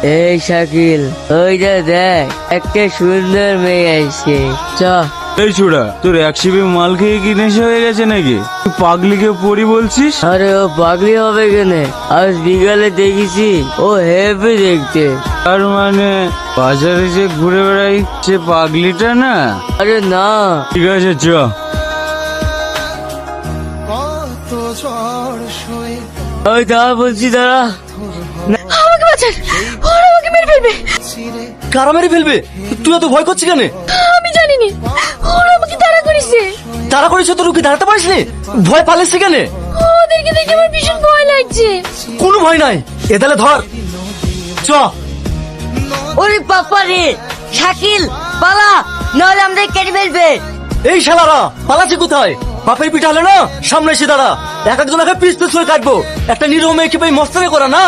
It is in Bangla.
এই শাকিল, ওইটা দেখ, একটা সুন্দর মেয়ে আসছে। চ। এই ছোড়া, তোর এক শিবে মাল খেয়ে কি নেশা হয়ে গেছে নাকি? তুই পাগলিকে পড়ি বলছিস? আরে ও পাগলি হবে কেনে? আজ বিকালে দেখেছি, ও হেভি দেখতে। তার মানে বাজারে যে ঘুরে বেড়াই সে পাগলিটা না? আরে না। ঠিক আছে চ। ওই দাঁড়া বলছি, দাঁড়া। আমাকে বাঁচান, ওরা আমাকে মেরে ফেলবে। কারা মেরে ফেলবে? তুই এত ভয় করছিস কেন? আমি জানিনি, ওরা আমাকে তাড়া করেছে। তারা করেছে তো রুখে দাঁড়াতে পারিস নি? ভয় পালিয়েছে কেন? ওদেরকে দেখে আমার ভীষণ ভয় লাগছে। কোনো ভয় নাই, এ তাহলে ধর। চ। ওরে বাবা রে, শাকিল পালা, নাহলে আমরা কেটে ফেলবে। এই শালারা পালাচ্ছে কোথায়? বাপের পিঠা হলে না, সামনে এসে দাঁড়া। এক একজন পিস পিস করে কাটবো। একটা নিরীহ মেয়েকে পেয়ে মস্তানি করা না।